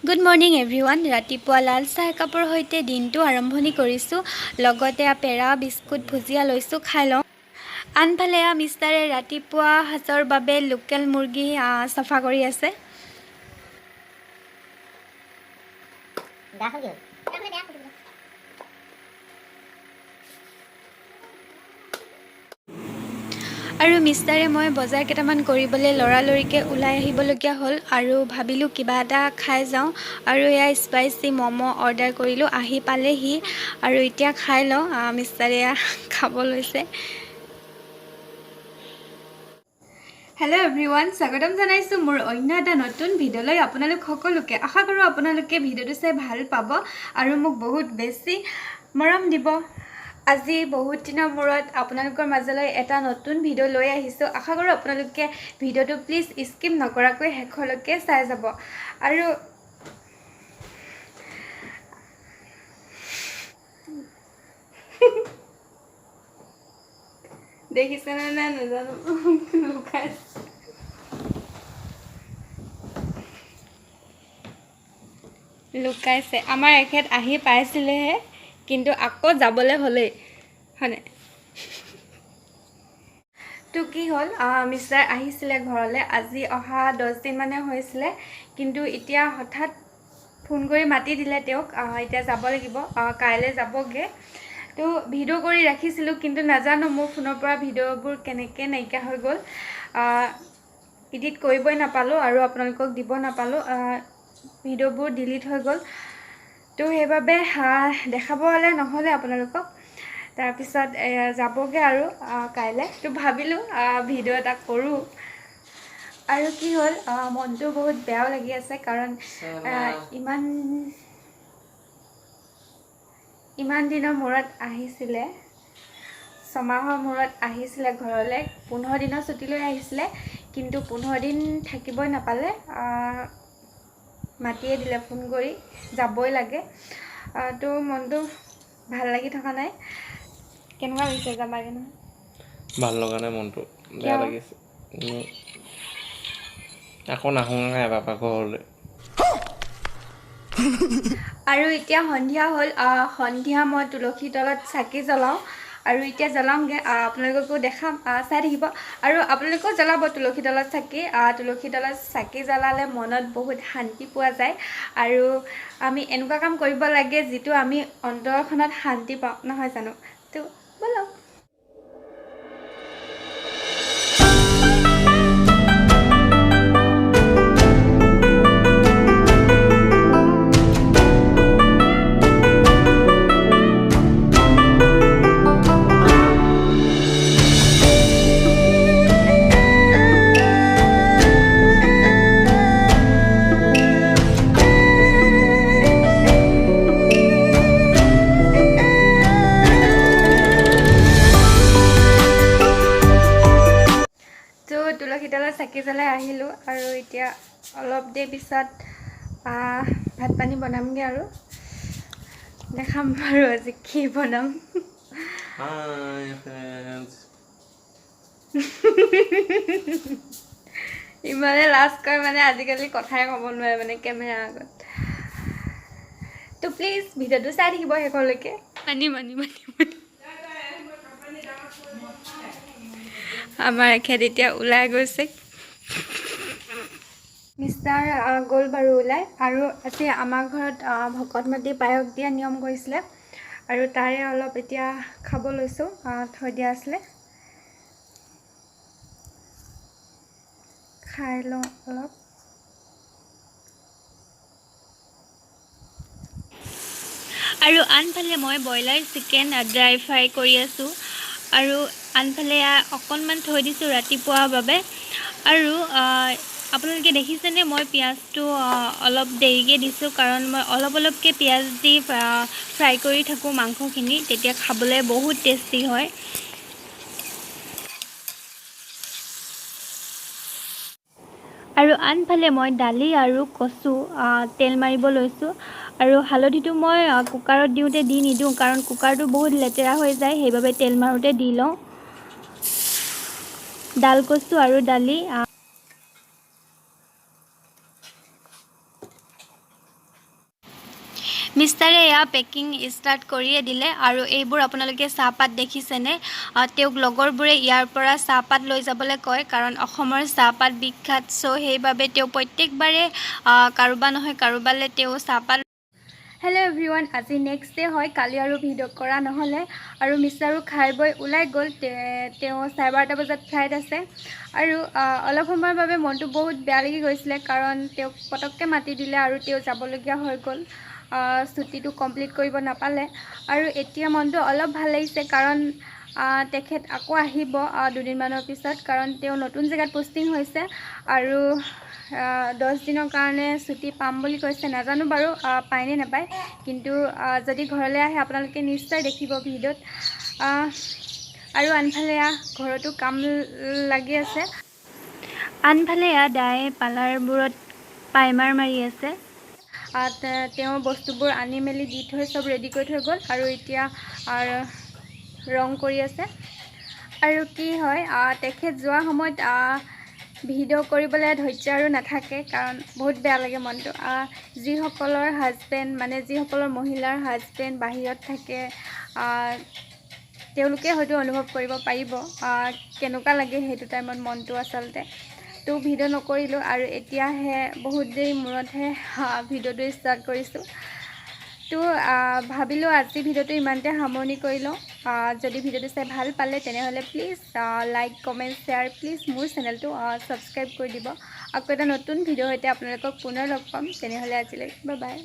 Good morning everyone. ৰাতিপুৱা লাল চাহ একাপৰ সৈতে দিনটো আৰম্ভণি কৰিছোঁ। লগতে পেৰা বিস্কুট ভুজিয়া লৈছোঁ, খাই লওঁ। আনফালে মিষ্টাৰে ৰাতিপুৱা সাজৰ বাবে লোকেল মুৰ্গী চাফা কৰি আছে। আৰু মিষ্টাৰে মই বজাৰ কেইটামান কৰিবলৈ লৰালৰিকৈ ওলাই আহিবলগীয়া হ'ল আৰু ভাবিলোঁ কিবা এটা খাই যাওঁ। আৰু এয়া স্পাইচি ম'ম' অৰ্ডাৰ কৰিলোঁ, আহি পালেহি আৰু এতিয়া খাই লওঁ। মিষ্টাৰে খাব লৈছে। হেল্ল' এভৰিৱান, স্বাগতম জনাইছোঁ মোৰ অন্য এটা নতুন ভিডিঅ'লৈ আপোনালোক সকলোকে। আশা কৰোঁ আপোনালোকে ভিডিঅ'টো চাই ভাল পাব আৰু মোক বহুত বেছি মৰম দিব। আজি বহুত দিনৰ মূৰত আপোনালোকৰ মাজলৈ এটা নতুন ভিডিঅ' লৈ আহিছোঁ। আশা কৰোঁ আপোনালোকে ভিডিঅ'টো প্লিজ স্কিপ নকৰাকৈ শেষলৈকে চাই যাব। আৰু দেখিছেনে নাই নাজানো, লুকাইছে। আমাৰ এখেত আহি পাইছিলেহে, কিন্তু আকৌ যাবলৈ হ'লেই হয়নে? তো কি হ'ল, মিষ্টাৰ আহিছিলে ঘৰলৈ। আজি অহা 10 দিন মানে হৈছিলে, কিন্তু এতিয়া হঠাৎ ফোন কৰি মাতি দিলে তেওঁক। এতিয়া যাব লাগিব, কাইলৈ যাবগৈ। তো ভিডিঅ' কৰি ৰাখিছিলোঁ, কিন্তু নাজানো মোৰ ফোনৰ পৰা ভিডিঅ'বোৰ কেনেকৈ নাইকিয়া হৈ গ'ল। এডিট কৰিবই নাপালোঁ আৰু আপোনালোকক দিব নাপালোঁ। ভিডিঅ'বোৰ ডিলিট হৈ গ'ল। তো সেইবাবে দেখাবলৈ নহ'লে আপোনালোকক। তাৰপিছত যাবগৈ আৰু কাইলৈ। তো ভাবিলোঁ ভিডিঅ' এটা কৰোঁ। আৰু কি হ'ল, মনটো বহুত বেয়াও লাগি আছে, কাৰণ ইমান দিনৰ মূৰত আহিছিলে, 6 মাহৰ মূৰত আহিছিলে ঘৰলৈ। 15 দিনৰ ছুটী লৈ আহিছিলে, কিন্তু 15 দিন থাকিবই নাপালে। মাতিয়ে দিলে ফোন কৰি, যাবই লাগে। তো মনটো ভাল লাগি থকা নাই। কেনেকুৱা লাগিছে যাবাগে নহয়? ভাল লগা নাই, মনটো বেয়া লাগিছে। আকৌ নাহোঁ এবাৰ ঘৰলৈ। আৰু এতিয়া সন্ধিয়া হ'ল। সন্ধিয়া মই তুলসীৰ তলত চাকি জ্বলাওঁ, আৰু এতিয়া জ্বলাওঁগৈ। আপোনালোককো দেখাম, চাই থাকিব। আৰু আপোনালোকেও জ্বলাব তুলসী তলত চাকি। তুলসী তলত চাকি জ্বলালে মনত বহুত শান্তি পোৱা যায়। আৰু আমি এনেকুৱা কাম কৰিব লাগে যিটো আমি অন্তৰখনত শান্তি পাওঁ, নহয় জানো? তো ব'লক। তুলসী তলত চাকি জ্বলাই আহিলোঁ, আৰু এতিয়া অলপ দেৰি পিছত ভাত পানী বনামগৈ আৰু দেখাম বাৰু আজি কি বনাম। ইমানে লাজ কৰে মানে, আজিকালি কথাই ক'ব নোৱাৰে মানে কেমেৰাৰ আগত। তো প্লিজ ভিডিঅ'টো চাই থাকিব শেষলৈকে। আমাৰ এখেত এতিয়া ওলাই গৈছে। মিষ্টাৰ গ'ল বাৰু ওলাই। আৰু আজি আমাৰ ঘৰত ভকত মাতি পায়স দিয়া নিয়ম কৰিছিলে, আৰু তাৰে অলপ এতিয়া খাব লৈছোঁ। থৈ দিয়া আছিলে, খাই লওঁ অলপ। আৰু আনফালে মই ব্ৰইলাৰ চিকেন ড্ৰাই ফ্ৰাই কৰি আছোঁ, আৰু আনফালে অকণমান থৈ দিছোঁ ৰাতিপুৱাৰ বাবে। আৰু আপোনালোকে দেখিছেনে, মই পিঁয়াজটো অলপ দেৰিকৈ দিছোঁ, কাৰণ মই অলপকৈ পিঁয়াজ দি ফ্ৰাই কৰি থাকোঁ মাংসখিনি, তেতিয়া খাবলৈ বহুত টেষ্টি হয়। আৰু আনফালে মই দালি আৰু কচু তেল মাৰিব লৈছোঁ। আৰু হালধিটো মই কুকাৰত দিওঁতে দি নিদিওঁ, কাৰণ কুকাৰটো বহুত লেতেৰা হৈ যায়, সেইবাবে তেল মাৰোঁতে দি লওঁ। ডাল কচু আৰু দালি মিষ্টাৰে এয়া পেকিং ষ্টাৰ্ট কৰিয়ে দিলে আৰু এইবোৰ আপোনালোকে চাহপাত দেখিছেনে তেওঁক লগৰবোৰে ইয়াৰ পৰা চাহপাত লৈ যাবলৈ কয় কাৰণ অসমৰ চাহপাত বিখ্যাত চ' সেইবাবে তেওঁ প্ৰত্যেকবাৰে কাৰোবাৰ নহয় কাৰোবালৈ তেওঁ চাহপাত হেল্ল' এভৰিৱান আজি নেক্সট ডে হয় কালি আৰু ভিডিঅ' কৰা নহ'লে আৰু মিষ্টাৰো খাই বৈ ওলাই গ'ল তেওঁ 12:30 বজাত ফ্লাইট আছে আৰু অলপ সময়ৰ বাবে মনটো বহুত বেয়া লাগি গৈছিলে কাৰণ তেওঁক পটককৈ মাতি দিলে আৰু তেওঁ যাবলগীয়া হৈ গ'ল ছুটীটো কমপ্লিট কৰিব নাপালে আৰু এতিয়া মনটো অলপ ভাল লাগিছে কাৰণ তেখেত আকৌ আহিব দুদিনমানৰ পিছত কাৰণ তেওঁ নতুন জেগাত পষ্টিং হৈছে আৰু 10 দিনৰ কাৰণে ছুটী পাম বুলি কৈছে নাজানো বাৰু পায় নে নাপায় কিন্তু যদি ঘৰলৈ আহে আপোনালোকে নিশ্চয় দেখিব ভিডিঅ'ত আৰু আনফালে ঘৰতো কাম লাগি আছে আনফালে দায়ে পাৰ্লাৰবোৰত প্ৰাইমাৰ মাৰি আছে তেওঁ বস্তুবোৰ আনি মেলি দি থৈ চব ৰেডি কৰি থৈ গ'ল আৰু এতিয়া ৰং কৰি আছে আৰু কি হয় তেখেত যোৱা সময়ত ভিডিঅ' কৰিবলৈ ধৈৰ্য আৰু নাথাকে কাৰণ বহুত বেয়া লাগে মনটো যিসকলৰ হাজবেণ্ড মানে যিসকলৰ মহিলাৰ হাজবেণ্ড বাহিৰত থাকে তেওঁলোকে হয়তো অনুভৱ কৰিব পাৰিব কেনেকুৱা লাগে সেইটো টাইমত মনটো আচলতে তো ভিডিঅ' নকৰিলোঁ আৰু এতিয়াহে বহুত দেৰি মূৰতহে ভিডিঅ'টো ষ্টাৰ্ট কৰিছোঁ তো ভাবিলোঁ আজি ভিডিঅ'টো ইমানতে সামৰণি কৰি লওঁ যদি ভিডিঅ'টো চাই ভাল পালে তেনেহ'লে please like comment share please মোৰ চেনেলটো ছাবস্ক্ৰাইব কৰি দিব আকৌ এটা নতুন ভিডিঅ'ৰ সৈতে আপোনালোকক পুনৰ লগ পাম তেনেহ'লে আজিলৈ বাই বাই